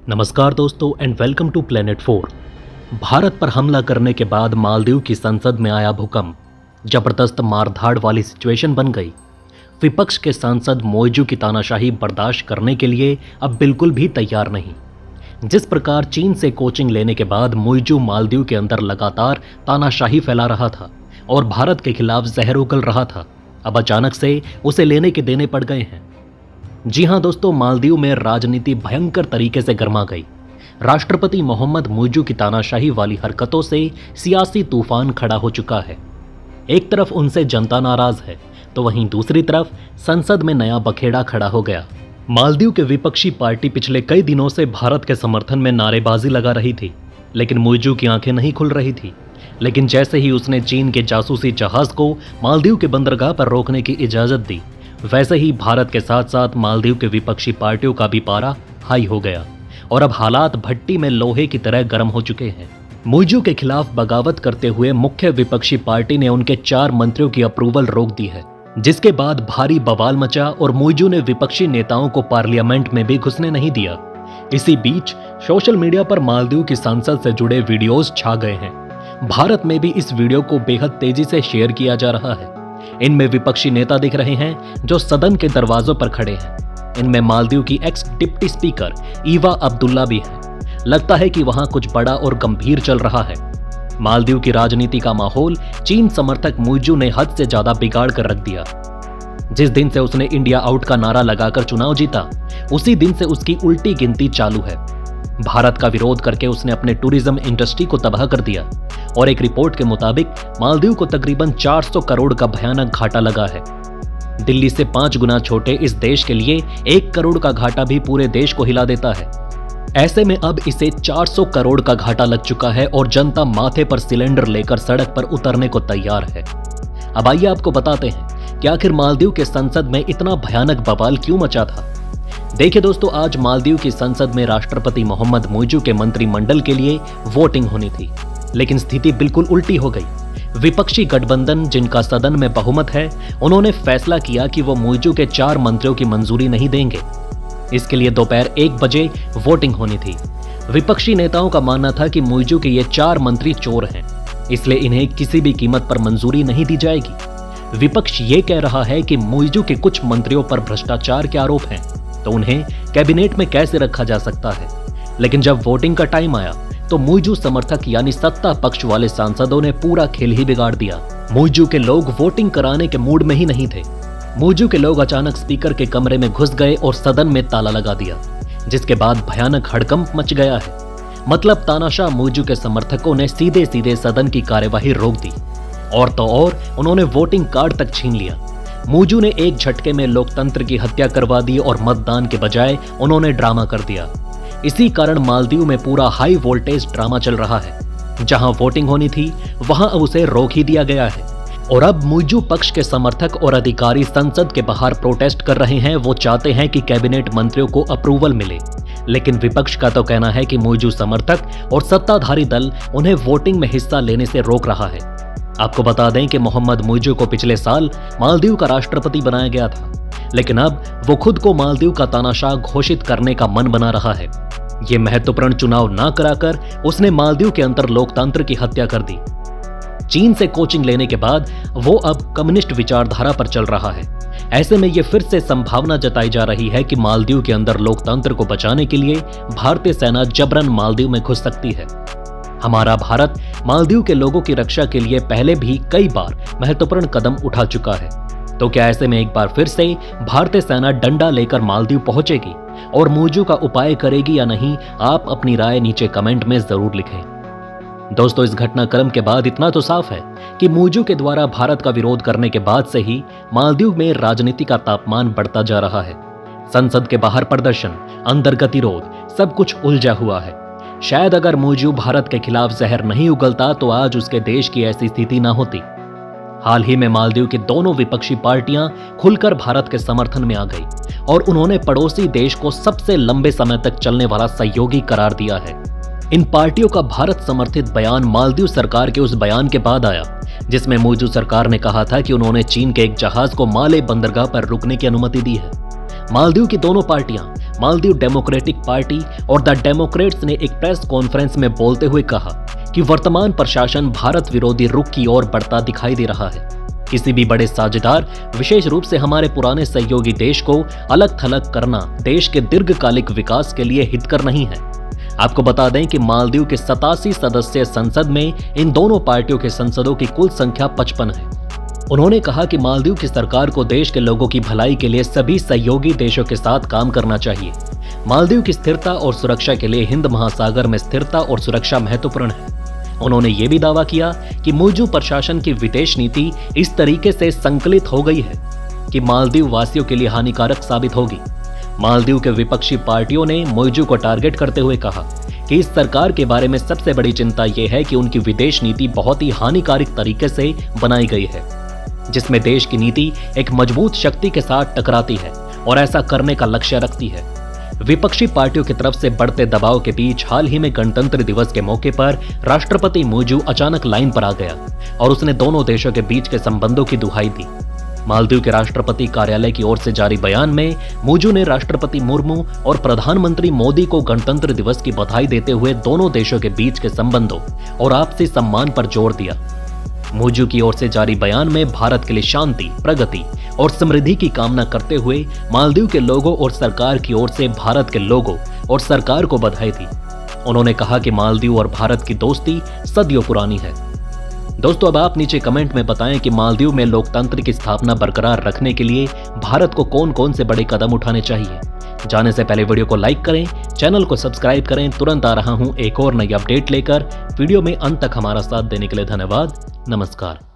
नमस्कार दोस्तों and welcome to planet 4। Bharat पर हमला करने के बाद मालदीव की संसद में आया भूकंप। जबरदस्त मारधाड़ वाली सिचुएशन बन गई। विपक्ष के सांसद मोइजू की तानाशाही बर्दाश्त करने के लिए अब बिल्कुल भी तैयार नहीं। जिस प्रकार चीन से कोचिंग लेने के बाद मोइजू मालदीव के अंदर लगातार तानाशाही फैला रहा था और भारत के खिलाफ जहर उगल रहा था, अब अचानक से उसे लेने के देने पड़ गए हैं। जी हां दोस्तों, मालदीव में राजनीति भयंकर तरीके से गर्मा गई। राष्ट्रपति मोहम्मद मोइजू की तानाशाही वाली हरकतों से सियासी तूफान खड़ा हो चुका है। एक तरफ उनसे जनता नाराज है तो वहीं दूसरी तरफ संसद में नया बखेड़ा खड़ा हो गया। मालदीव के विपक्षी पार्टी पिछले कई दिनों से भारत के समर्थन में नारेबाजी लगा रही थी, लेकिन मोइजू की आंखें नहीं खुल रही थी। लेकिन जैसे ही उसने चीन के जासूसी जहाज को मालदीव के बंदरगाह पर रोकने की इजाजत दी, वैसे ही भारत के साथ साथ मालदीव के विपक्षी पार्टियों का भी पारा हाई हो गया और अब हालात भट्टी में लोहे की तरह गर्म हो चुके हैं। मोइजू के खिलाफ बगावत करते हुए मुख्य विपक्षी पार्टी ने उनके 4 मंत्रियों की अप्रूवल रोक दी है, जिसके बाद भारी बवाल मचा और मोइजू ने विपक्षी नेताओं को पार्लियामेंट में भी घुसने नहीं दिया। इसी बीच सोशल मीडिया पर मालदीव की संसद से जुड़े वीडियोज छा गए हैं। भारत में भी इस वीडियो को बेहद तेजी से शेयर किया जा रहा है। इनमें विपक्षी नेता दिख रहे हैं जो सदन के दरवाजों पर खड़े हैं। इनमें मालदीव की x deputy speaker Eva Abdullah भी है। लगता है कि वहां कुछ बड़ा और गंभीर चल रहा है। मालदीव की राजनीति का माहौल चीन समर्थक मोइजू ने हद से ज्यादा बिगाड़ कर रख दिया। जिस दिन से उसने इंडिया आउट का नारा लगाकर चुनाव जीता, उसी दिन से उसकी उल्टी गिनती चालू है। भारत का विरोध करके उसने अपने टूरिज्म इंडस्ट्री को तबाह कर दिया और एक रिपोर्ट के मुताबिक मालदीव को तकरीबन 400 करोड़ का भयानक घाटा लगा है। दिल्ली से 5 गुना छोटे इस देश के लिए 1 करोड़ का घाटा भी पूरे देश को हिला देता है। ऐसे में अब इसे 400 करोड़ का घाटा लग चुका है और जनता माथे पर सिलेंडर लेकर सड़क पर उतरने को तैयार है। अब आइए आपको बताते हैं कि आखिर मालदीव के संसद में इतना भयानक बवाल क्यों मचा था। देखिए दोस्तों, आज मालदीव की संसद में राष्ट्रपति मोहम्मद मोइजू के मंत्रिमंडल के लिए वोटिंग होनी थी, लेकिन स्थिति बिल्कुल उल्टी हो गई। विपक्षी गठबंधन, जिनका सदन में बहुमत है, उन्होंने फैसला किया कि वो मोइजू के 4 मंत्रियों की मंजूरी नहीं देंगे। इसके लिए दोपहर 1 बजे वोटिंग होनी थी। विपक्षी नेताओं का मानना था कि मोइजू के ये 4 मंत्री चोर हैं, इसलिए इन्हें किसी भी कीमत पर मंजूरी नहीं दी जाएगी। विपक्ष ये कह रहा है कि मोइजू के कुछ मंत्रियों पर भ्रष्टाचार के आरोप हैं, तो उन्हें कैबिनेट में कैसे रखा जा सकता है। लेकिन जब वोटिंग का टाइम आया तो मोइजू समर्थक यानी सत्ता पक्ष वाले सांसदों ने पूरा खेल ही बिगाड़ दिया। मोइजू के लोग वोटिंग कराने के मूड में ही नहीं थे। मोइजू के लोग अचानक स्पीकर के कमरे में घुस गए और सदन में ताला लगा दिया, जिसके बाद भयानक हड़कंप मच गया है। मतलब तानाशाह मोइजू के समर्थकों ने सीधे सीधे सदन की कार्यवाही रोक दी और तो और उन्होंने वोटिंग कार्ड तक छीन लिया। मोइजू ने एक झटके में लोकतंत्र की हत्या करवा दी और मतदान के बजाय उन्होंने ड्रामा कर दिया। इसी कारण मालदीव में पूरा हाई वोल्टेज ड्रामा चल रहा है। जहां वोटिंग होनी थी वहां अब उसे रोक ही दिया गया है और अब मोइजू पक्ष के समर्थक और अधिकारी संसद के बाहर प्रोटेस्ट कर रहे हैं। वो चाहते हैं कि कैबिनेट मंत्रियों को अप्रूवल मिले, लेकिन विपक्ष का तो कहना है कि मोइजू समर्थक और सत्ताधारी दल उन्हें वोटिंग में हिस्सा लेने से रोक रहा है। आपको बता दें कि मोहम्मद मोइजू को पिछले साल मालदीव का राष्ट्रपति बनाया गया था, लेकिन अब वो खुद को मालदीव का तानाशाह घोषित करने का मन बना रहा है। ये महत्वपूर्ण चुनाव ना कराकर उसने मालदीव के अंदर लोकतंत्र की हत्या कर दी। चीन से कोचिंग लेने के बाद वो अब कम्युनिस्ट विचारधारा पर चल रहा है। ऐसे में ये फिर से संभावना जताई जा रही है कि मालदीव के अंदर लोकतंत्र को बचाने के लिए भारतीय सेना जबरन मालदीव में घुस सकती है। हमारा भारत मालदीव के लोगों की रक्षा के लिए पहले भी कई बार महत्वपूर्ण कदम उठा चुका है, तो क्या ऐसे में एक बार फिर से भारतीय सेना डंडा लेकर मालदीव पहुंचेगी और मोइजू का उपाय करेगी या नहीं? आप अपनी राय नीचे कमेंट में जरूर लिखें। दोस्तों, इस घटनाक्रम के बाद इतना तो साफ है कि मोइजू के द्वारा भारत का विरोध करने के बाद से ही मालदीव में राजनीति का तापमान बढ़ता जा रहा है। संसद के बाहर प्रदर्शन, अंदर गतिरोध, सब कुछ उलझा हुआ है। शायद अगर मोइजू भारत के खिलाफ जहर नहीं उगलता तो आज उसके देश की ऐसी स्थिति ना होती। हाल ही में मालदीव की दोनों विपक्षी पार्टियां खुलकर भारत के समर्थन में आ गई और उन्होंने पड़ोसी देश को सबसे लंबे समय तक चलने वाला सहयोगी करार दिया है। इन पार्टियों का भारत समर्थित बयान मालदीव सरकार के उस बयान के बाद आया जिसमें मोइजू सरकार ने कहा था कि उन्होंने चीन के एक जहाज को माले बंदरगाह पर रुकने की अनुमति दी है। मालदीव की दोनों पार्टियां, मालदीव डेमोक्रेटिक पार्टी और द डेमोक्रेट्स ने एक प्रेस कॉन्फ्रेंस में बोलते हुए कहा कि वर्तमान प्रशासन भारत विरोधी रुख की ओर बढ़ता दिखाई दे रहा है। किसी भी बड़े साझेदार, विशेष रूप से हमारे पुराने सहयोगी देश को अलग थलग करना देश के दीर्घकालिक विकास के लिए हितकर नहीं है। आपको बता दें कि मालदीव के 87 सदस्यीय संसद में इन दोनों पार्टियों के सांसदों की कुल संख्या 55 है। उन्होंने कहा कि मालदीव की सरकार को देश के लोगों की भलाई के लिए सभी सहयोगी देशों के साथ काम करना चाहिए। मालदीव की स्थिरता और सुरक्षा के लिए हिंद महासागर में स्थिरता और सुरक्षा महत्वपूर्ण है। उन्होंने ये भी दावा किया कि मोइजू प्रशासन की विदेश नीति इस तरीके से संकलित हो गई है कि मालदीव वासियों के लिए हानिकारक साबित होगी। मालदीव के विपक्षी पार्टियों ने मोइजू को टारगेट करते हुए कहा कि इस सरकार के बारे में सबसे बड़ी चिंता यह है कि उनकी विदेश नीति बहुत ही हानिकारक तरीके से बनाई गई है, जिसमें देश की नीति एक मजबूत शक्ति के साथ टकराती है और ऐसा करने का लक्ष्य रखती है। विपक्षी पार्टियों की तरफ से बढ़ते दबाव के बीच हाल ही में गणतंत्र दिवस के मौके पर राष्ट्रपति मोइजू अचानक लाइन पर आ गया और उसने दोनों देशों के बीच के संबंधों की दुहाई दी। मालदीव के राष्ट्रपति कार्यालय की ओर से जारी बयान में मोइजू ने राष्ट्रपति मुर्मू और प्रधानमंत्री मोदी को गणतंत्र दिवस की बधाई देते हुए दोनों देशों के बीच के संबंधों और आपसी सम्मान पर जोर दिया। मोइजू की ओर से जारी बयान में भारत के लिए शांति, प्रगति और समृद्धि की कामना करते हुए मालदीव के लोगों और सरकार की ओर से भारत के लोगों और सरकार को बधाई दी। उन्होंने कहा कि मालदीव और भारत की दोस्ती सदियों पुरानी है। दोस्तों, अब आप नीचे कमेंट में बताएं कि मालदीव में लोकतंत्र की स्थापना बरकरार रखने के लिए भारत को कौन कौन से बड़े कदम उठाने चाहिए। जाने से पहले वीडियो को लाइक करें, चैनल को सब्सक्राइब करें। तुरंत आ रहा हूं एक और नई अपडेट लेकर। वीडियो में अंत तक हमारा साथ देने के लिए धन्यवाद। नमस्कार।